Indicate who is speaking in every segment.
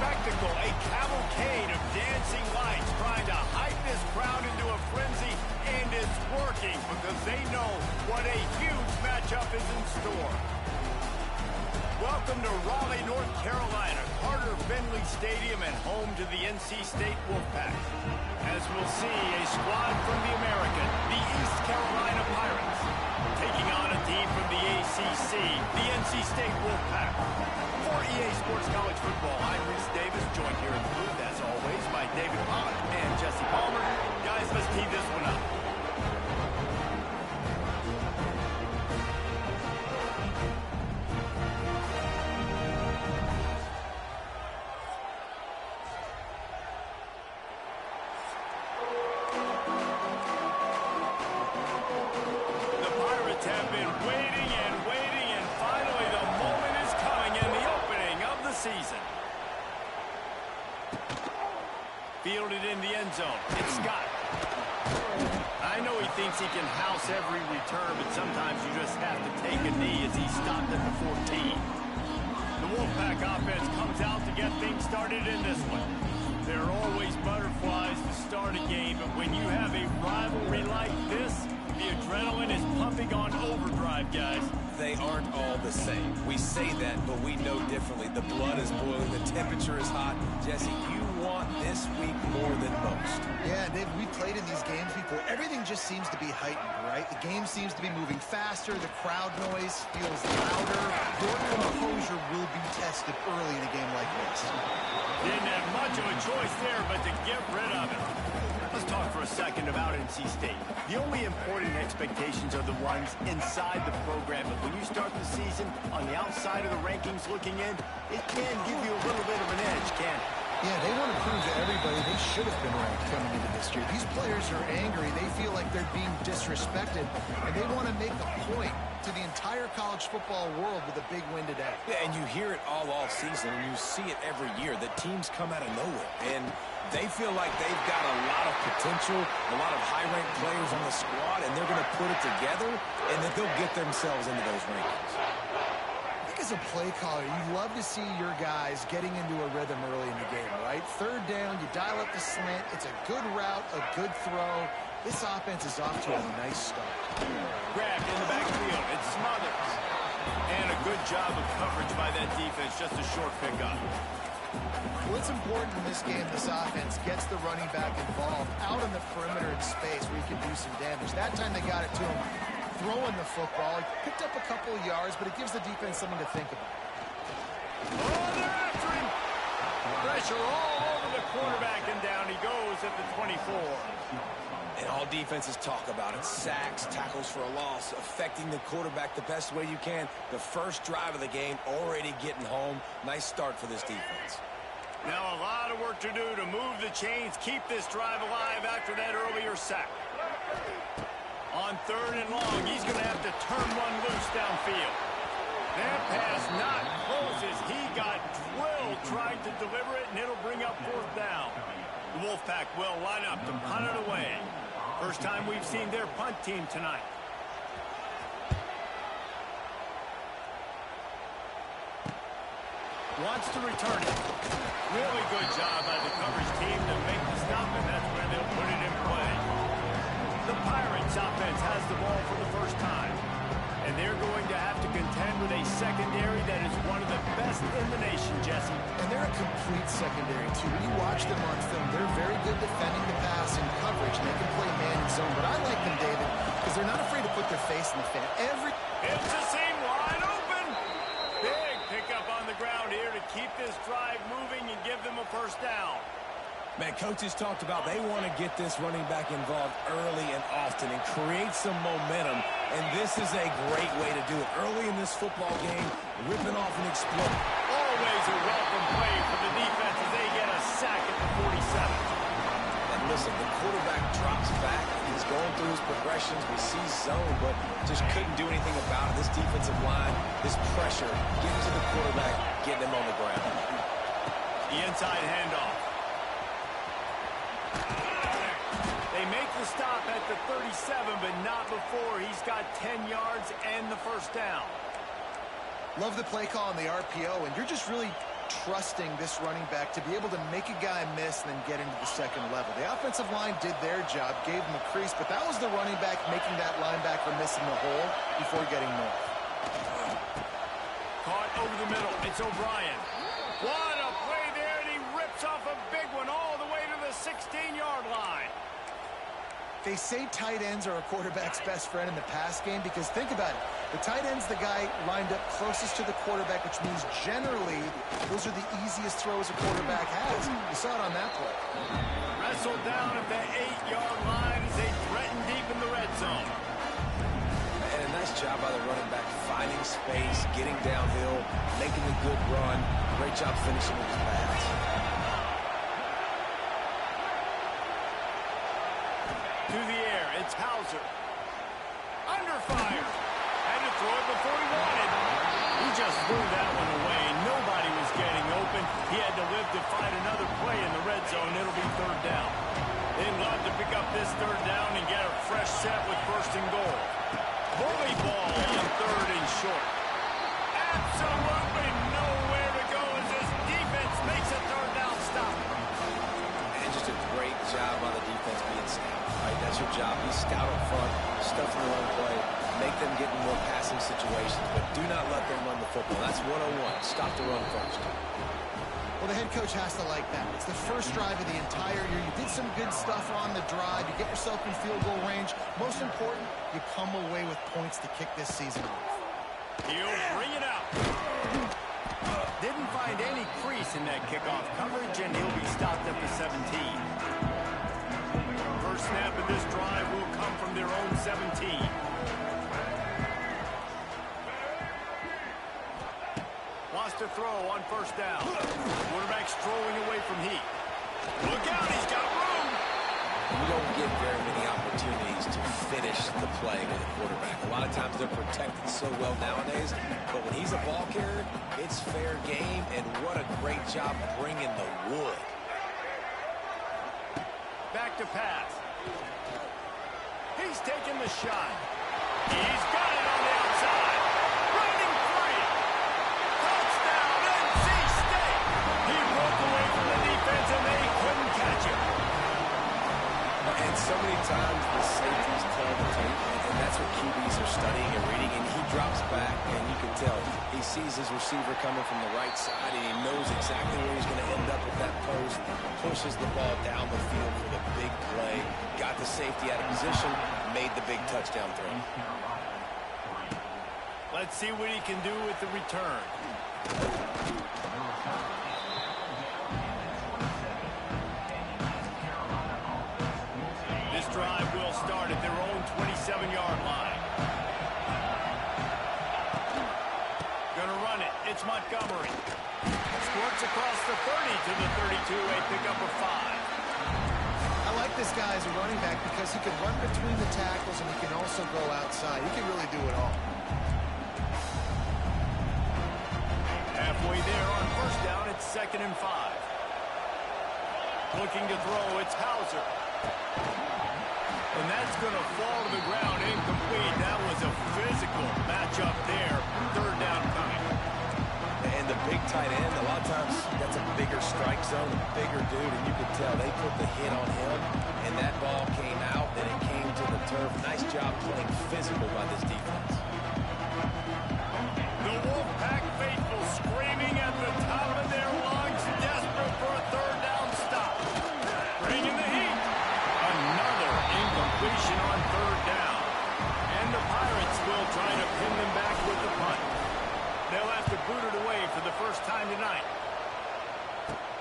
Speaker 1: spectacle, a cavalcade of dancing lights trying to hype this crowd into a frenzy, and it's working because they know what a huge matchup is in store. Welcome to Raleigh, North Carolina, Carter Finley Stadium, and home to the NC State Wolfpack. As we'll see, a squad from the American, the East Carolina Pirates, taking on a team from the ACC, the NC State Wolfpack. For EA Sports College Football, I'm Reese Davis, joined here in the booth, as always, by David Pollack and Jesse Palmer. Guys, let's tee this one up. Fielded in the end zone. It's Scott. I know he thinks he can house every return, but sometimes you just have to take a knee as he stopped at the 14. The Wolfpack offense comes out to get things started in this one. There are always butterflies to start a game, but when you have a rivalry like this, the adrenaline is pumping on overdrive, guys.
Speaker 2: They aren't all the same. We say that, but we know differently. The blood is boiling. The temperature is hot. Jesse, you want this week more than most.
Speaker 3: Yeah, Dave, we played in these games before. Everything just seems to be heightened, right? The game seems to be moving faster. The crowd noise feels louder. Your composure will be tested early in a game like this.
Speaker 1: Didn't have much of a choice there, but to get rid of it. Let's talk for a second about NC State. The only important expectations are the ones inside the program, but when you start the season on the outside of the rankings looking in, it can give you a little bit of an edge, can't it?
Speaker 3: Yeah, they want to prove to everybody they should have been ranked coming into this year. These players are angry. They feel like they're being disrespected, and they want to make a point to the entire college football world with a big win today.
Speaker 2: Yeah, and you hear it all season, and you see it every year. The teams come out of nowhere, and they feel like they've got a lot of potential, a lot of high-ranked players on the squad, and they're going to put it together, and that they'll get themselves into those rankings.
Speaker 3: As a play caller, you love to see your guys getting into a rhythm early in the game, right? Third down, you dial up the slant. It's a good route, a good throw. This offense is off to a nice start.
Speaker 1: Grabbed in the backfield. It smothers. And a good job of coverage by that defense. Just a short pickup.
Speaker 3: What's important in this game, this offense gets the running back involved out on the perimeter in space where he can do some damage. That time they got it to him throwing the football. He picked up a couple of yards, but it gives the defense something to think about.
Speaker 1: Oh, they're after him. Pressure all over the quarterback, and down he goes at the 24.
Speaker 2: And all defenses talk about it. Sacks, tackles for a loss, affecting the quarterback the best way you can. The first drive of the game, already getting home. Nice start for this defense.
Speaker 1: Now a lot of work to do to move the chains, keep this drive alive after that earlier sack. On third and long, he's going to have to turn one loose downfield. That pass not close as he got drilled trying to deliver it, and it'll bring up fourth down. The Wolfpack will line up to punt it away. First time we've seen their punt team tonight. Wants to return it. Really good job by the coverage team to make the stop, and that's where they'll put it in play. The Pirates offense has the ball for the first time, and they're going to have to contend with a secondary that is one of the best in the nation, Jesse.
Speaker 3: And they're a complete secondary, too. When you watch them on film, they're very good defending the pass and coverage, and they can play man and zone. But I like them, David, because they're not afraid to put their face in the fan.
Speaker 1: It's a seam wide open. Big pickup on the ground here to keep this drive moving and give them a first down.
Speaker 2: Man, coaches talked about they want to get this running back involved early and often and create some momentum, and this is a great way to do it. Early in this football game, ripping off and exploding.
Speaker 1: Always a welcome play for the defense as they get a sack at the 47.
Speaker 2: And listen, the quarterback drops back. He's going through his progressions. We see zone, but just couldn't do anything about it. This defensive line, this pressure, getting to the quarterback, getting him on the ground.
Speaker 1: The inside handoff. They make the stop at the 37, but not before he's got 10 yards and the first down.
Speaker 3: Love the play call on the RPO, and you're just really trusting this running back to be able to make a guy miss and then get into the second level. The offensive line did their job, gave him a crease, but that was the running back making that linebacker miss in the hole before getting north.
Speaker 1: Caught over the middle. It's O'Brien. What a play there, and he rips off a big one all the way to the 16-yard line.
Speaker 3: They say tight ends are a quarterback's best friend in the pass game because think about it. The tight end's the guy lined up closest to the quarterback, which means generally those are the easiest throws a quarterback has. You saw it on that play.
Speaker 1: Wrestled down at the 8-yard line as they threaten deep in the red zone.
Speaker 2: And a nice job by the running back finding space, getting downhill, making a good run. Great job finishing with his pass.
Speaker 1: To the air, it's Hauser. Under fire. Had to throw it before he wanted. He just threw that one away. Nobody was getting open. He had to live to find another play in the red zone. It'll be third down. They'd love to pick up this third down and get a fresh set with first and goal. Bully ball on third and short. Absolutely nowhere to go as this defense makes a third down stop.
Speaker 2: And just a great job on the defense being sound. Right, that's your job. Be stout up front, stuff in the run play, make them get in more passing situations, but do not let them run the football. That's 101. Stop the run first.
Speaker 3: Well, the head coach has to like that. It's the first drive of the entire year. You did some good stuff on the drive. You get yourself in field goal range. Most important, you come away with points to kick this season off.
Speaker 1: He'll bring it out. Didn't find any crease in that kickoff coverage, and he'll be stopped at the 17. First snap of this drive will come from their own 17. Wants to throw on first down. Quarterback's throwing away from Heat. Look out, he's got room.
Speaker 2: You don't get very many opportunities to finish the play with a quarterback. A lot of times they're protected so well nowadays, but when he's a ball carrier, it's fair game, and what a great job bringing the wood.
Speaker 1: Back to pass. He's taking the shot. He's got it on the outside. Running free. Touchdown, NC State. He broke away from the defense, and they couldn't catch him.
Speaker 2: And so many times the safeties tell the tape, and that's what QBs are studying and reading, and he drops back, and you can tell he sees his receiver coming from the right side, and he knows exactly where he's going to end up with that post, pushes the ball down the field for the big play, got the safety out of position, made the big touchdown throw.
Speaker 1: Let's see what he can do with the return. This drive will start at their own 27-yard line. Gonna run it. It's Montgomery. Squirts across the 30 to the 32, a pickup of 5.
Speaker 3: I like this guy as a running back because he can run between the tackles and he can also go outside. He can really do it all.
Speaker 1: Halfway there on first down, it's 2nd and 5. Looking to throw, it's Hauser. And that's going to fall to the ground, incomplete. That was a physical matchup there. Third down coming.
Speaker 2: And the big tight end, a lot of times that's a bigger strike zone, a bigger dude, and you can tell they put the hit on him, and that ball came out, and it came to the turf. Nice job playing physical by this defense.
Speaker 1: The Wolfpack faithful screaming at the top of their lungs, desperate for a third down stop. Bringing the heat. Another incompletion on third down. And the Pirates will try to pin them back with the punt. They'll have to boot it away for the first time tonight.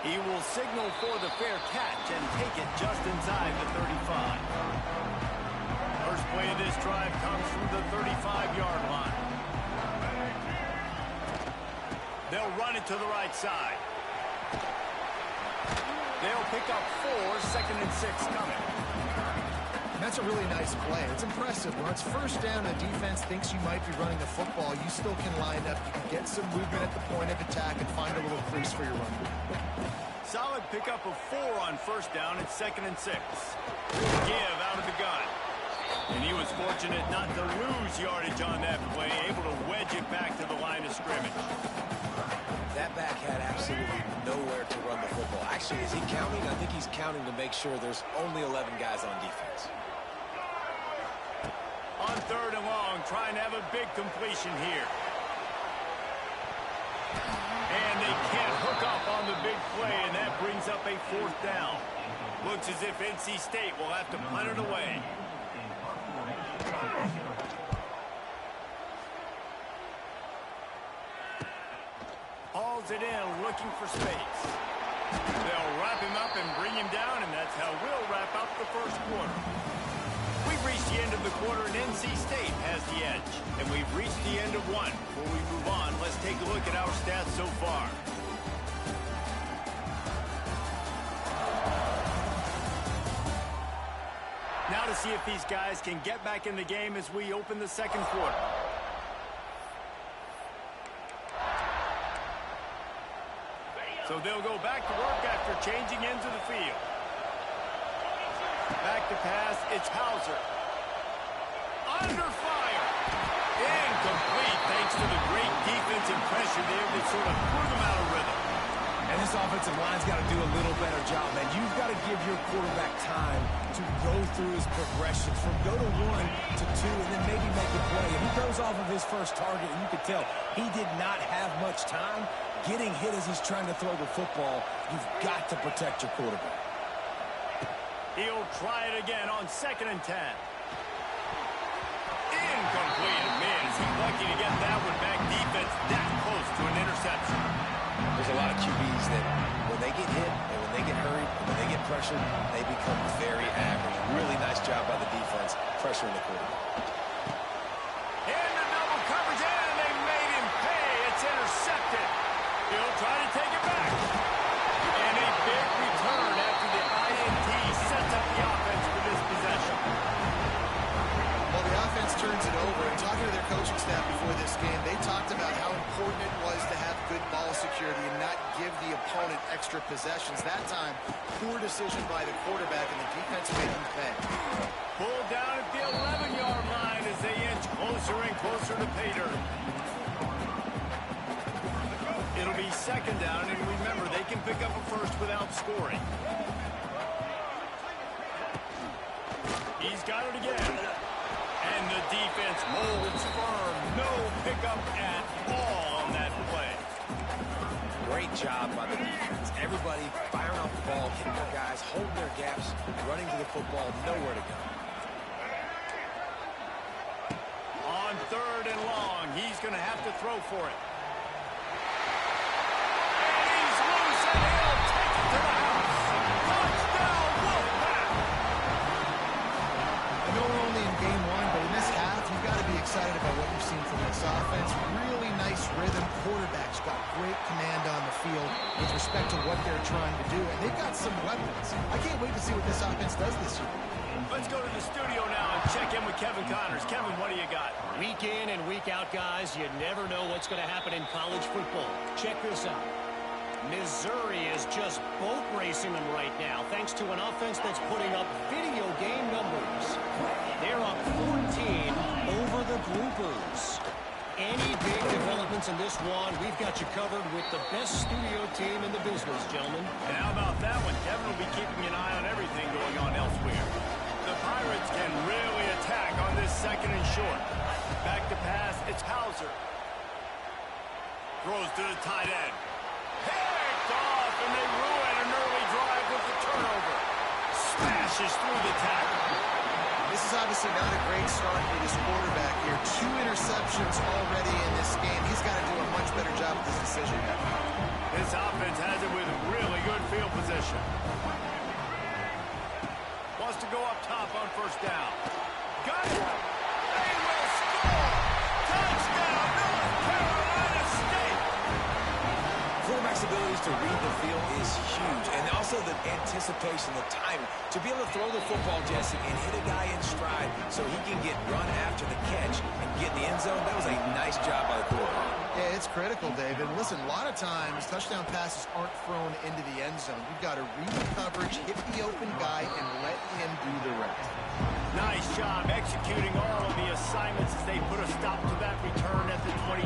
Speaker 1: He will signal for the fair catch and take it just inside the 35. First play of this drive comes from the 35-yard line. They'll run it to the right side. They'll pick up 4, 2nd and 6 coming.
Speaker 3: And that's a really nice play. It's impressive. When it's first down and the defense thinks you might be running the football, you still can line up. You can get some movement at the point of attack and find a little crease for your run.
Speaker 1: Solid pickup of 4 on first down. It's 2nd and 6. Give out of the gun. And he was fortunate not to lose yardage on that play, able to wedge it back to the line of scrimmage.
Speaker 2: That back had absolute question, is he counting? I think he's counting to make sure there's only 11 guys on defense.
Speaker 1: On 3rd and long, trying to have a big completion here. And they can't hook up on the big play, and that brings up a 4th down. Looks as if NC State will have to punt it away. Hauls it in, looking for space. They'll wrap him up and bring him down, and that's how we'll wrap up the first quarter. We've reached the end of the quarter, and NC State has the edge. And we've reached the end of one. Before we move on, let's take a look at our stats so far. Now to see if these guys can get back in the game as we open the second quarter. So they'll go back to work after changing into the field. Back to pass, it's Hauser. Under fire. Incomplete thanks to the great defensive pressure there that sort of threw them out of rhythm.
Speaker 2: And this offensive line's got to do a little better job, man. You've got to give your quarterback time to go through his progression from go to 1 to 2 and then maybe make a play. And he goes off of his first target, and you could tell he did not have much time getting hit as he's trying to throw the football. You've got to protect your quarterback.
Speaker 1: He'll try it again on 2nd and 10. Incomplete. Man, is he lucky to get that one back. Defense that close to an interception.
Speaker 2: There's a lot of QBs that when they get hit and when they get hurried and when they get pressured, they become very average. Really nice job by the defense pressuring the quarterback.
Speaker 1: And the double coverage, and they made him pay. It's intercepted. He'll try to take it back. And a big return after the INT sets up the offense for this possession.
Speaker 3: Well, the offense turns it over, and talking to their coaching staff before this game, they talked about how important it was to have good ball security and not give the opponent extra possessions. That time, poor decision by the quarterback, and the defense made him pay.
Speaker 1: Pulled down at the 11-yard line as they inch closer and closer to pay dirt. It'll be 2nd down, and remember, they can pick up a first without scoring. He's got it again. And the defense holds firm. No pickup at all on that play.
Speaker 2: Great job by the defense. Everybody firing off the ball, hitting their guys, holding their gaps, running to the football, nowhere to go.
Speaker 1: On 3rd and long, he's going to have to throw for it. And he's loose, and he'll take it to the house. Touchdown, Wolfpack!
Speaker 3: I know we're only in game 1, but in this half, you've got to be excited about what you've seen from this offense. Really nice rhythm. Quarterback's got great command on the field with respect to what they're trying to do, and they've got some weapons. I can't wait to see what this offense does this year.
Speaker 1: Let's go to the studio now and check in with Kevin Connors. Kevin, what do you got?
Speaker 4: Week in and week out, guys, you never know what's going to happen in college football. Check this out. Missouri is just boat racing them right now, thanks to an offense that's putting up video game numbers. They're up 14 over the Groupers. Any big developments in this one, we've got you covered with the best studio team in the business, gentlemen.
Speaker 1: And how about that one? Kevin will be keeping an eye on everything going on elsewhere. The Pirates can really attack on this 2nd and short. Back to pass, it's Hauser. Throws to the tight end. Picked off, and they ruin an early drive with the turnover. Smashes through the tackle.
Speaker 3: This is obviously not a great start for this quarterback here. 2 interceptions already in this game. He's got to do a much better job with this decision making.
Speaker 1: This offense has it with really good field position. Wants to go up top on 1st down. Got it. They will score. Touchdown, North Carolina State.
Speaker 2: Quarterback's abilities to read the field is huge. And also the anticipation, the timing. To be able to throw the football, Jesse, and hit a guy in stride so he can get run after the catch and get in the end zone, that was a nice job by the quarterback.
Speaker 3: Yeah, it's critical, David. Listen, a lot of times, touchdown passes aren't thrown into the end zone. You've got to read the coverage, hit the open guy, and let him do the rest.
Speaker 1: Nice job executing all of the assignments as they put a stop to that return at the 22.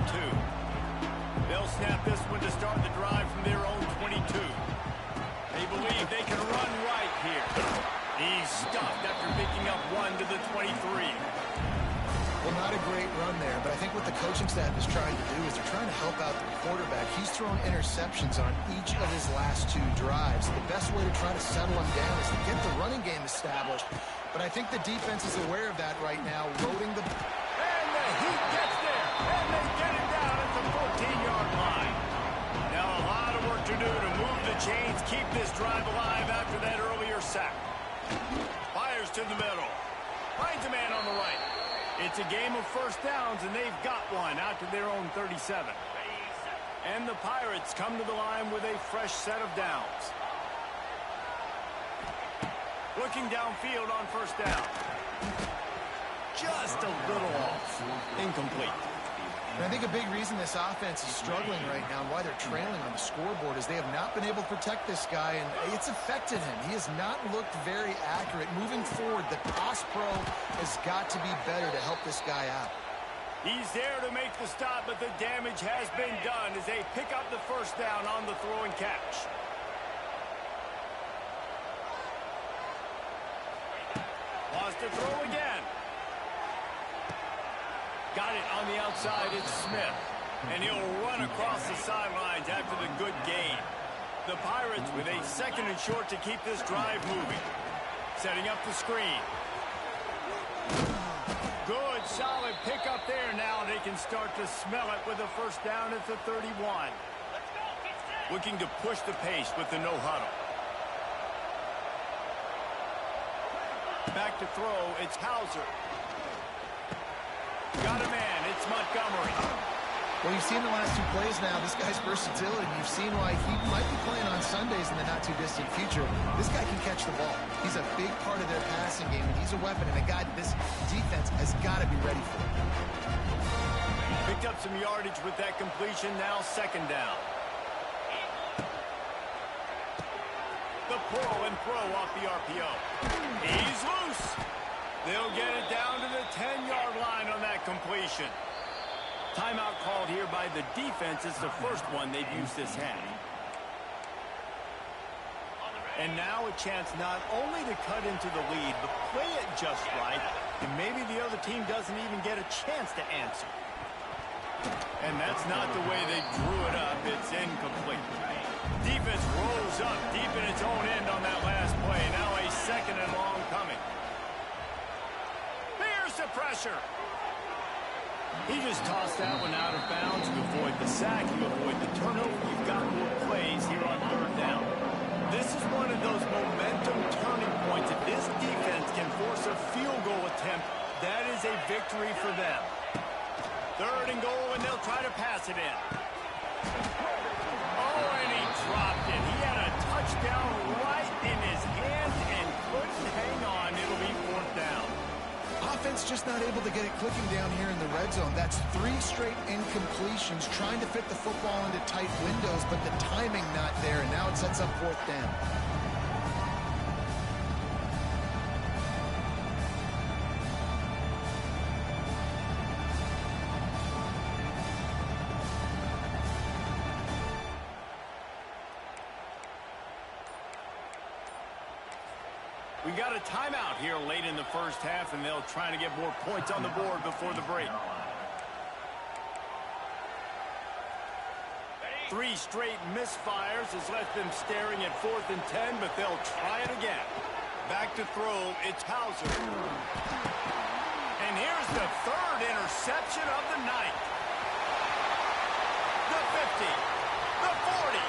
Speaker 1: They'll snap this one to start the drive from their own 22. They They believe they can run right here. He's stuffed after picking up 1 to the 23.
Speaker 3: Well, not a great run there, but I think what the coaching staff is trying to do is they're trying to help out the quarterback. He's thrown interceptions on each of his last 2 drives. The best way to try to settle him down is to get the running game established. But I think the defense is aware of that right now, loading the...
Speaker 1: And the Heat gets there, and they get it down at the 14-yard line. Now a lot of work to do to move the chains, keep this drive alive after that earlier sack. Fires to the middle. Finds a man on the right. It's a game of first downs, and they've got one out to their own 37. And the Pirates come to the line with a fresh set of downs. Looking downfield on first down. Just a little off. Incomplete.
Speaker 3: And I think a big reason this offense is struggling right now and why they're trailing on the scoreboard is they have not been able to protect this guy, and it's affected him. He has not looked very accurate. Moving forward, the pass pro has got to be better to help this guy out.
Speaker 1: He's there to make the stop, but the damage has been done as they pick up the first down on the throw and catch. Wants to throw again. Got it on the outside, it's Smith. And he'll run across the sidelines after the good gain. The Pirates with a 2nd and short to keep this drive moving. Setting up the screen. Good, solid pickup there. Now they can start to smell it with a first down at the 31. Looking to push the pace with the no huddle. Back to throw, it's Hauser. Got a man, it's Montgomery.
Speaker 3: Well, you've seen the last 2 plays now. This guy's versatility. You've seen why he might be playing on Sundays in the not-too-distant future. This guy can catch the ball. He's a big part of their passing game, and he's a weapon and a guy that this defense has got to be ready for.
Speaker 1: Picked up some yardage with that completion. Now 2nd down. The pull and throw off the RPO. He's loose. They'll get it down to the 10-yard line on that completion. Timeout called here by the defense. It's the first one they've used this half. And now a chance not only to cut into the lead, but play it just right, and maybe the other team doesn't even get a chance to answer. And that's not the way they drew it up. It's incomplete. Defense rolls up deep in its own end on that last play. Now a 2nd and long coming. Here's the pressure. He just tossed that one out of bounds. You avoid the sack, you avoid the turnover. You've got more plays here on 3rd down. This is one of those momentum turning points. If this defense can force a field goal attempt, that is a victory for them. 3rd and goal, and they'll try to pass it in. Oh, and he dropped it. He had a touchdown right in his hands and couldn't hang on. It'll be 4th down.
Speaker 3: Offense just not able to get it clicking down here in the red zone. That's 3 straight incompletions, trying to fit the football into tight windows, but the timing not there, and now it sets up 4th down.
Speaker 1: We got a timeout here late in the first half, and they'll try to get more points on the board before the break. 3 straight misfires has left them staring at 4th and 10, but they'll try it again. Back to throw, it's Hauser. And here's the 3rd interception of the night. The 50, the 40,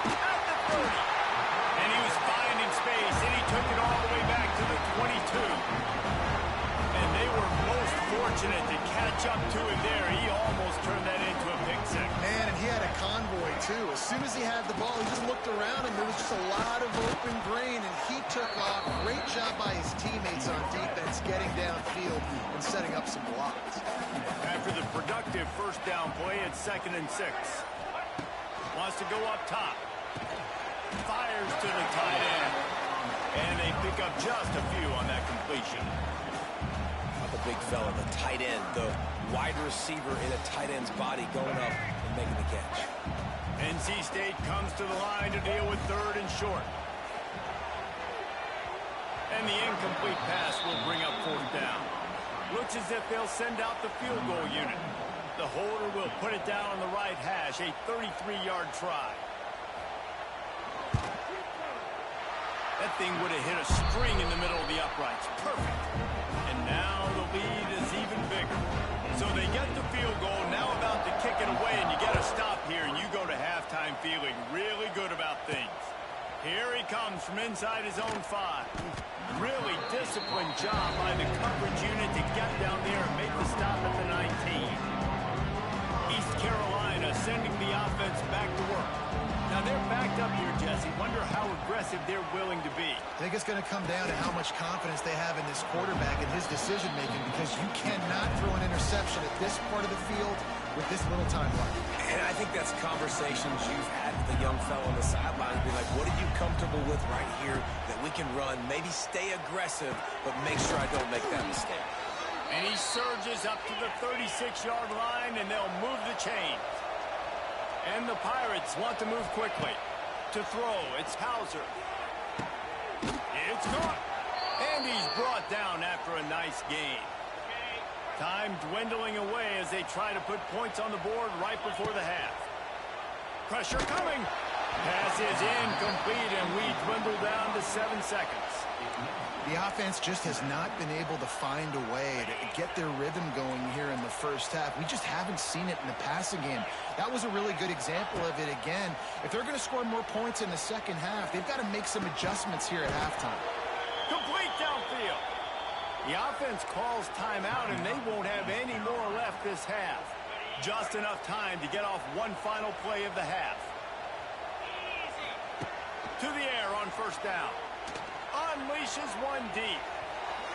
Speaker 1: at the 30. And he was finding space, and he took it all the way back to the 22. And they were most fortunate to catch up to him there. He almost turned that into a pick six.
Speaker 3: Man, and he had a convoy, too. As soon as he had the ball, he just looked around, and there was just a lot of open grain, and he took off. Great job by his teammates on defense, getting downfield and setting up some blocks.
Speaker 1: After the productive first down play, it's 2nd and 6. Wants to go up top. Fires to the tight end. And they pick up just a few on that completion.
Speaker 2: The big fella, the tight end, the wide receiver in a tight end's body going up and making the catch.
Speaker 1: NC State comes to the line to deal with 3rd and short. And the incomplete pass will bring up fourth down. Looks as if they'll send out the field goal unit. The holder will put it down on the right hash, a 33-yard try. That thing would have hit a string in the middle of the uprights. Perfect. And now the lead is even bigger. So they get the field goal, now about to kick it away, and you get a stop here, and you go to halftime feeling really good about things. Here he comes from inside his own 5. Really disciplined job by the coverage unit to get down there and make the stop at the 19. East Carolina sending the offense back to work. Now they're backed up here, Jesse. Wonder how aggressive they're willing to be.
Speaker 3: I think it's going to come down to how much confidence they have in this quarterback and his decision-making, because you cannot throw an interception at this part of the field with this little time left.
Speaker 2: And I think that's conversations you've had with the young fellow on the sideline. Be like, what are you comfortable with right here that we can run? Maybe stay aggressive, but make sure I don't make that mistake.
Speaker 1: And he surges up to the 36-yard line, and they'll move the chains. And the Pirates want to move quickly. To throw, it's Hauser. It's caught. And he's brought down after a nice gain. Time dwindling away as they try to put points on the board right before the half. Pressure coming. Pass is incomplete, and we dwindle down to 7 seconds.
Speaker 3: The offense just has not been able to find a way to get their rhythm going here in the first half. We just haven't seen it in the passing game. That was a really good example of it again. If they're going to score more points in the second half, they've got to make some adjustments here at halftime.
Speaker 1: Complete downfield. The offense calls timeout, and they won't have any more left this half. Just enough time to get off one final play of the half. To the air on first down. Unleashes one deep.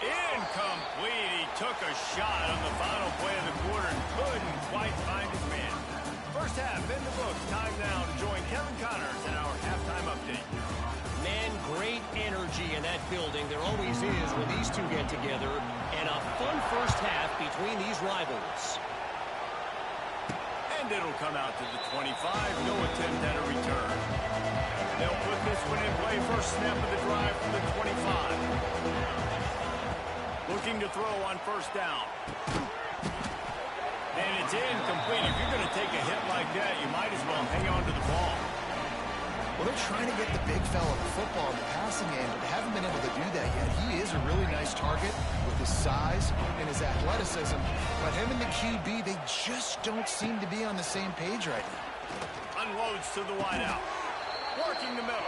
Speaker 1: Incomplete. He took a shot on the final play of the quarter and couldn't quite find his man. First half in the books. Time now to join Kevin Connors in our halftime update.
Speaker 4: Man, great energy in that building. There always is when these two get together. And a fun first half between these rivals.
Speaker 1: And it'll come out to the 25. No attempt at a return. They'll put this one in play. First snap of the drive from the 25. Looking to throw on first down. And it's incomplete. If you're going to take a hit like that, you might as well hang on to the ball.
Speaker 3: Well, they're trying to get the big fella the football in the passing game, but they haven't been able to do that yet. He is a really nice target with his size and his athleticism, but him and the QB, they just don't seem to be on the same page right now.
Speaker 1: Unloads to the wideout. Working the middle.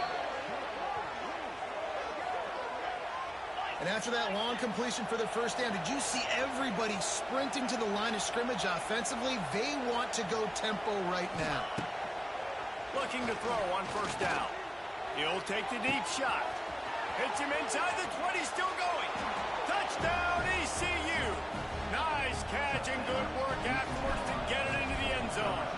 Speaker 3: And after that long completion for the first down, did you see everybody sprinting to the line of scrimmage offensively? They want to go tempo right now.
Speaker 1: Looking to throw on first down. He'll take the deep shot. Hits him inside the 20, still going. Touchdown, ECU. Nice catch and good work afterwards to get it into the end zone.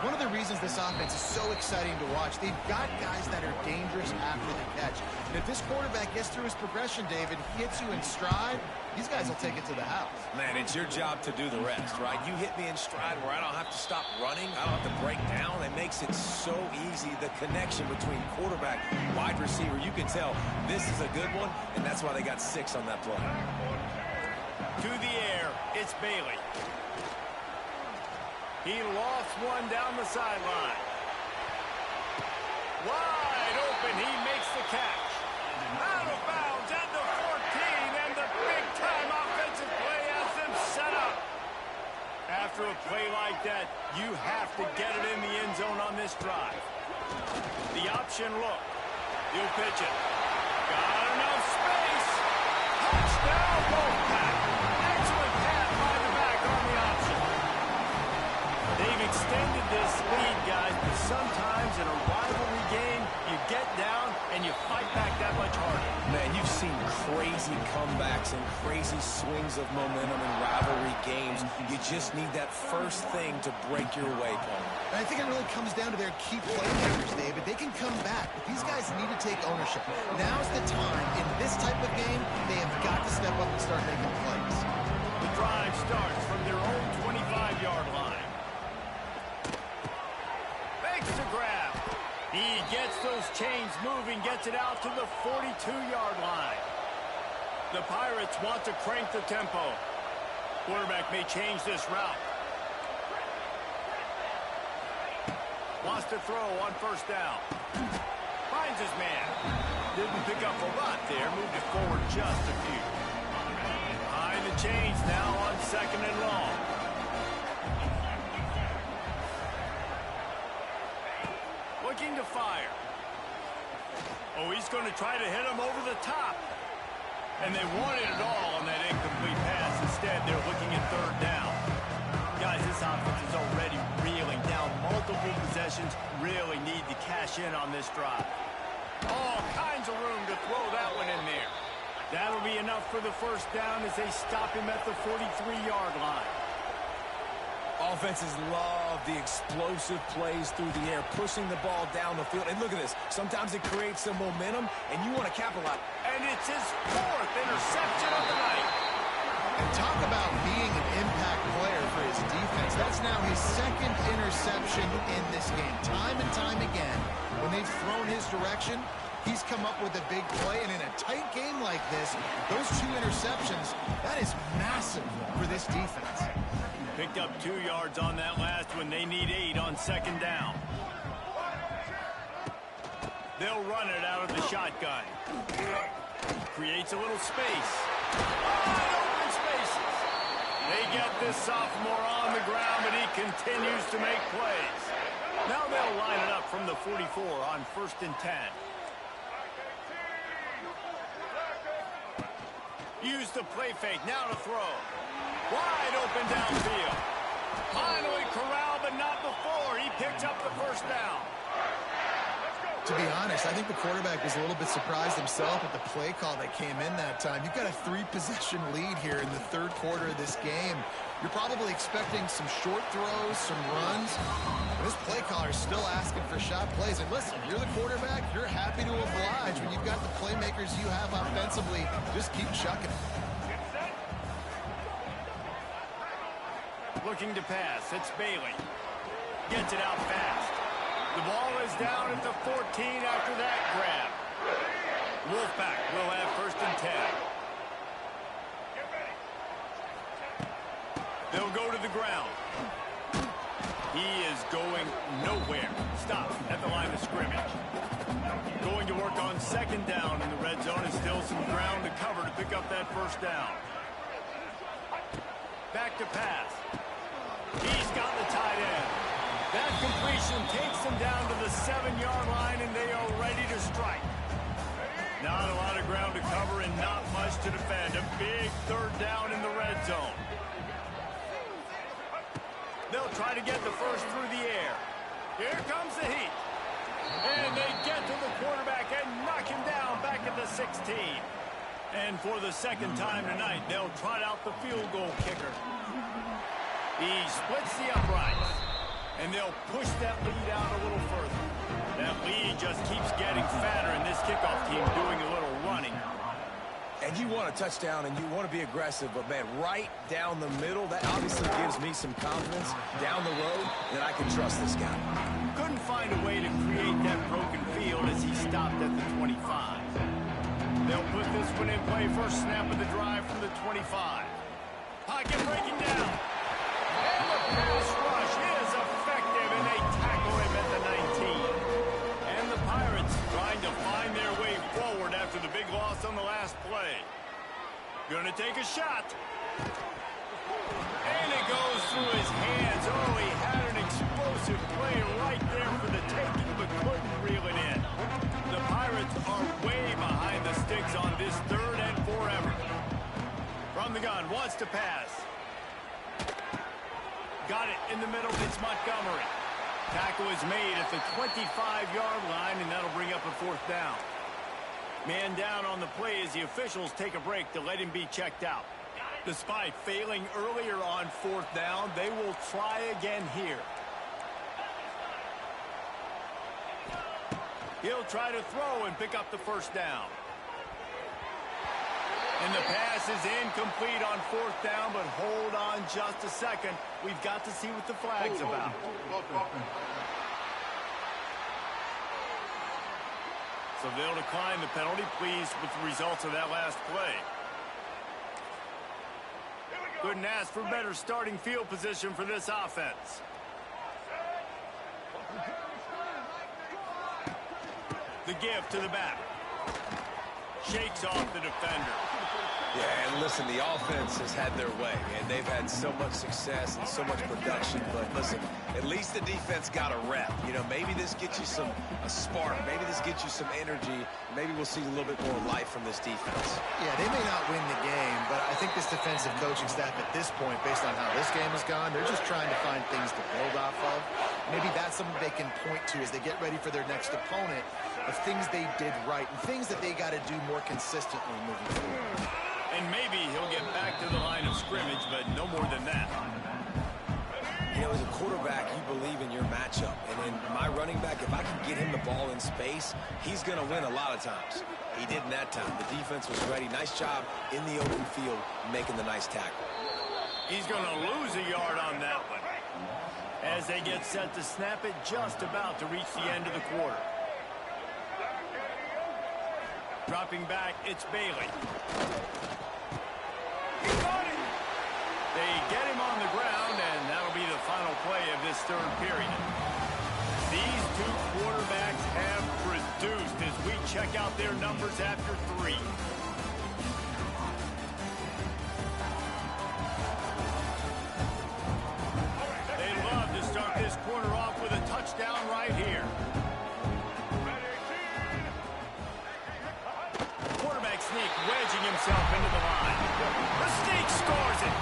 Speaker 3: One of the reasons this offense is so exciting to watch, they've got guys that are dangerous after the catch. And if this quarterback gets through his progression, David, hits you in stride, these guys will take it to the house.
Speaker 2: Man, it's your job to do the rest, right? You hit me in stride where I don't have to stop running. I don't have to break down. It makes it so easy. The connection between quarterback, wide receiver, you can tell this is a good one, and that's why they got 6 on that play.
Speaker 1: To the air, it's Bailey. He lofts one down the sideline. Wide open, he makes the catch. Out of bounds at the 14, and the big-time offensive play has them set up. After a play like that, you have to get it in the end zone on this drive. The option look. He'll pitch it. Got enough space. Touchdown, Wolfpack. Excellent pass by the back on the option. They've extended this lead, guys, but sometimes in a rivalry game, you get down and you fight back that much harder.
Speaker 2: Man, you've seen crazy comebacks and crazy swings of momentum in rivalry games. You just need that first thing to break your way, Paul.
Speaker 3: And I think it really comes down to their key playmakers, David. They can come back, but these guys need to take ownership. Now's the time. In this type of game, they have got to step up and start making plays.
Speaker 1: The drive starts from their own 25-yard line. Makes the grab. He gets those chains moving, gets it out to the 42-yard line. The Pirates want to crank the tempo. Quarterback may change this route. Wants to throw on first down. Finds his man. Didn't pick up a lot there. Moved it forward just a few. Behind the chains now on second and long. Looking to fire. Oh, he's going to try to hit him over the top. And they wanted it all on that incomplete pass. Instead, they're looking at third down. Guys, this offense is already reeling down multiple possessions. Really need to cash in on this drive. All kinds of room to throw that one in there. That'll be enough for the first down as they stop him at the 43-yard line.
Speaker 2: Offenses love the explosive plays through the air, pushing the ball down the field. And look at this. Sometimes it creates some momentum, and you want to capitalize.
Speaker 1: And it's his fourth interception of the night.
Speaker 3: And talk about being an impact player for his defense. That's now his second interception in this game. Time and time again, when they've thrown his direction, he's come up with a big play. And in a tight game like this, those two interceptions, that is massive for this defense.
Speaker 1: Picked up 2 yards on that last one. They need 8 on second down. They'll run it out of the shotgun. Creates a little space. Open spaces. They get this sophomore on the ground, but he continues to make plays. Now they'll line it up from the 44 on first and 10. Use the play fake. Now to throw. Wide open downfield. Finally corralled, but not before. He picks up the first down.
Speaker 3: To be honest, I think the quarterback was a little bit surprised himself at the play call that came in that time. You've got a 3-possession lead here in the third quarter of this game. You're probably expecting some short throws, some runs. This play caller is still asking for shot plays. And listen, you're the quarterback. You're happy to oblige. When you've got the playmakers you have offensively, just keep chucking it.
Speaker 1: Looking to pass. It's Bailey. Gets it out fast. The ball is down at the 14 after that grab. Wolfpack will have first and 10. They'll go to the ground. He is going nowhere. Stop at the line of scrimmage. Going to work on second down in the red zone, and still some ground to cover to pick up that first down. Back to pass. He's got the tight end. That completion takes them down to the 7-yard line, and they are ready to strike. Not a lot of ground to cover and not much to defend. A big third down in the red zone. They'll try to get the first through the air. Here comes the heat. And they get to the quarterback and knock him down back at the 16. And for the second time tonight, they'll trot out the field goal kicker. He splits the uprights. And they'll push that lead out a little further. That lead just keeps getting fatter, and this kickoff team doing a little running.
Speaker 2: And you want a touchdown, and you want to be aggressive, but, man, right down the middle, that obviously gives me some confidence down the road that I can trust this guy.
Speaker 1: Couldn't find a way to create that broken field as he stopped at the 25. They'll put this one in play. First snap of the drive from the 25. Pocket breaking down. And the pass rush is effective, and they tackle him at the 19. And the Pirates trying to find their way forward after the big loss on the last play. Gonna take a shot. And it goes through his hands. Oh, he had an explosive play right there for the taking, but couldn't reel it in. The Pirates are way behind the sticks on this third and forever. From the gun, wants to pass. Got it in the middle. It's Montgomery. Tackle is made at the 25-yard line, and that'll bring up a fourth down. Man down on the play as the officials take a break to let him be checked out. Despite failing earlier on fourth down, they will try again here. He'll try to throw and pick up the first down. And the pass is incomplete on fourth down, but hold on just a second. We've got to see what the flag's about. So they'll decline the penalty, pleased with the results of that last play. Couldn't ask for better starting field position for this offense. The give to the back. Shakes off the defender.
Speaker 2: Yeah, and listen, the offense has had their way, and they've had so much success and so much production. But listen, at least the defense got a rep. You know, maybe this gets you a spark. Maybe this gets you some energy. Maybe we'll see a little bit more life from this defense.
Speaker 3: Yeah, they may not win the game, but I think this defensive coaching staff at this point, based on how this game has gone, they're just trying to find things to build off of. Maybe that's something they can point to as they get ready for their next opponent, of things they did right and things that they got to do more consistently moving forward.
Speaker 1: And maybe he'll get back to the line of scrimmage, but no more than that.
Speaker 2: You know, as a quarterback, you believe in your matchup. And in my running back, if I can get him the ball in space, he's going to win a lot of times. He did in that time. The defense was ready. Nice job in the open field making the nice tackle.
Speaker 1: He's going to lose a yard on that one. As they get set to snap it, just about to reach the end of the quarter. Dropping back, it's Bailey. They get him on the ground, and that'll be the final play of this third period. These two quarterbacks have produced as we check out their numbers after 3. They love to start this quarter off with a touchdown right here. Quarterback sneak wedging himself into the line. The sneak scores it.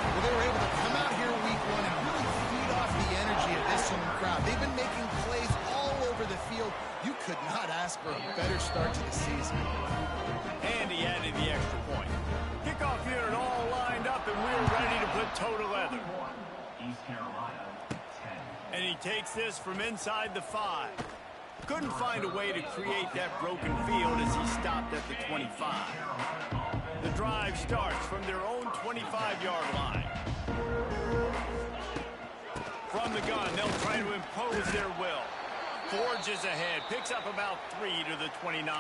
Speaker 3: Well, they were able to come out here week 1 and really feed off the energy of this home crowd. They've been making plays all over the field. You could not ask for a better start to the season.
Speaker 1: And he added the extra point. Kickoff unit all lined up, and we're ready to put toe to leather.
Speaker 5: East Carolina, 10.
Speaker 1: And he takes this from inside the 5. Couldn't find a way to create that broken field as he stopped at the 25. The drive starts from their own 25-yard line. From the gun, they'll try to impose their will. Forges ahead, picks up about 3 to the 29.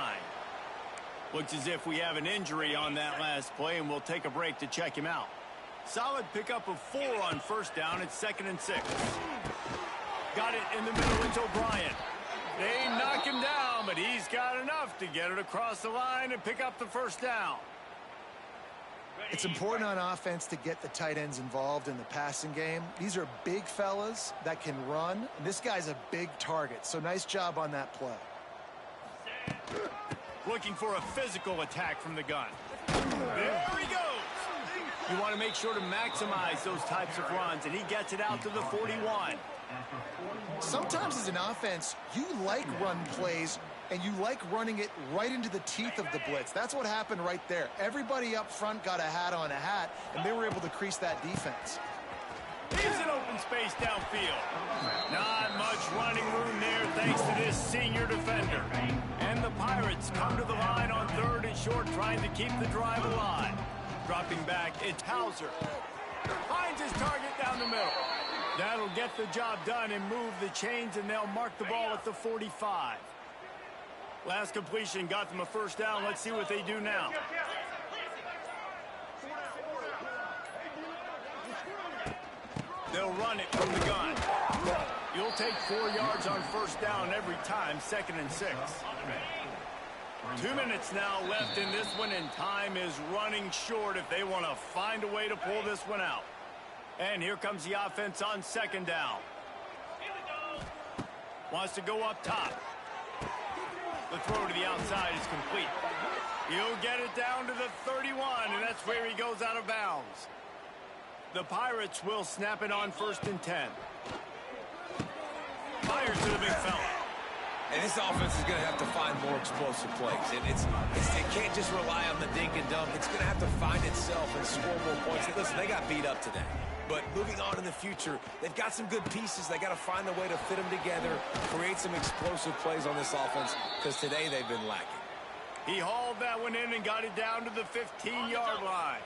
Speaker 1: Looks as if we have an injury on that last play, and we'll take a break to check him out. Solid pickup of 4 on first down. It's 2nd and 6. Got it in the middle. It's O'Brien. They knock him down, but he's got enough to get it across the line and pick up the first down.
Speaker 3: It's important on offense to get the tight ends involved in the passing game. These are big fellas that can run, and this guy's a big target, so nice job on that play.
Speaker 1: Looking for a physical attack from the gun. There he goes. You want to make sure to maximize those types of runs, and he gets it out to the 41.
Speaker 3: Sometimes as an offense, you like run plays, and you like running it right into the teeth of the blitz. That's what happened right there. Everybody up front got a hat on a hat, and they were able to crease that defense.
Speaker 1: Here's an open space downfield. Not much running room there thanks to this senior defender. And the Pirates come to the line on 3rd and short, trying to keep the drive alive. Dropping back, it's Hauser. Finds his target down the middle. That'll get the job done and move the chains, and they'll mark the ball at the 45. Last completion got them a first down. Let's see what they do now. They'll run it from the gun. You'll take 4 yards on first down every time, 2nd and 6. 2 minutes now left in this one, and time is running short if they want to find a way to pull this one out. And here comes the offense on 2nd down. Wants to go up top. The throw to the outside is complete. He'll get it down to the 31, and that's where he goes out of bounds. The Pirates will snap it on 1st and 10. Fires to the big fella.
Speaker 2: And this offense is going to have to find more explosive plays. And it can't just rely on the dink and dunk. It's going to have to find itself and score more points. Listen, they got beat up today. But moving on in the future, they've got some good pieces. They got to find a way to fit them together, create some explosive plays on this offense, because today they've been lacking.
Speaker 1: He hauled that one in and got it down to the 15-yard line.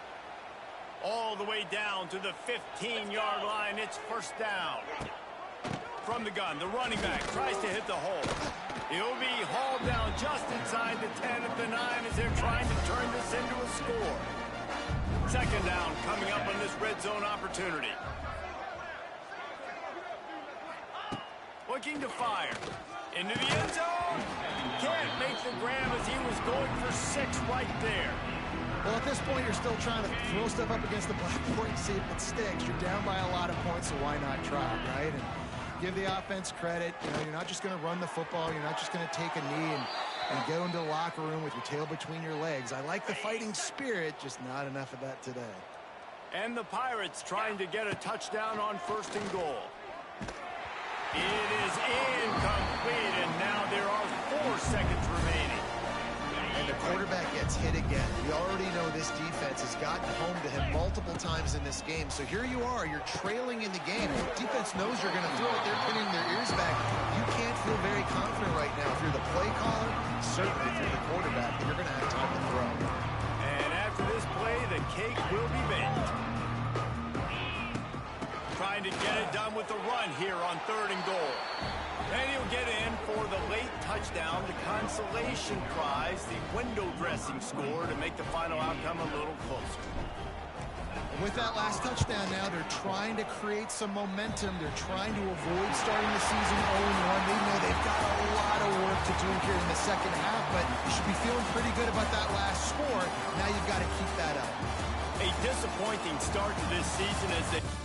Speaker 1: All the way down to the 15-yard line. It's first down. From the gun, the running back tries to hit the hole. He'll be hauled down just inside the 10 at the 9 as they're trying to turn this into a score. Second down coming up on this red zone opportunity. Looking to fire. Into the end zone. Can't make the grab as he was going for 6 right there.
Speaker 3: Well, at this point, you're still trying to throw stuff up against the blackboard and see if it sticks. You're down by a lot of points, so why not try, right? And give the offense credit. You know, you're not just going to run the football. You're not just going to take a knee and go into the locker room with your tail between your legs. I like the fighting spirit, just not enough of that today.
Speaker 1: And the Pirates trying to get a touchdown on 1st and goal. It is incomplete, and now there are 4 seconds remaining.
Speaker 3: And the quarterback gets hit again. We already know this defense has gotten home to him multiple times in this game. So here you are, you're trailing in the game. The defense knows you're going to throw it. They're pinning their ears back. You can't feel very confident right now. If you're the play caller, certainly if you're the quarterback, then you're going to have time to throw.
Speaker 1: And after this play, the cake will be baked. Trying to get it done with the run here on 3rd and goal. And he'll get in for the late touchdown, the consolation prize, the window dressing score to make the final outcome a little closer.
Speaker 3: And with that last touchdown now, they're trying to create some momentum. They're trying to avoid starting the season 0-1. They know they've got a lot of work to do here in the second half, but you should be feeling pretty good about that last score. Now you've got to keep that up.
Speaker 1: A disappointing start to this season as they...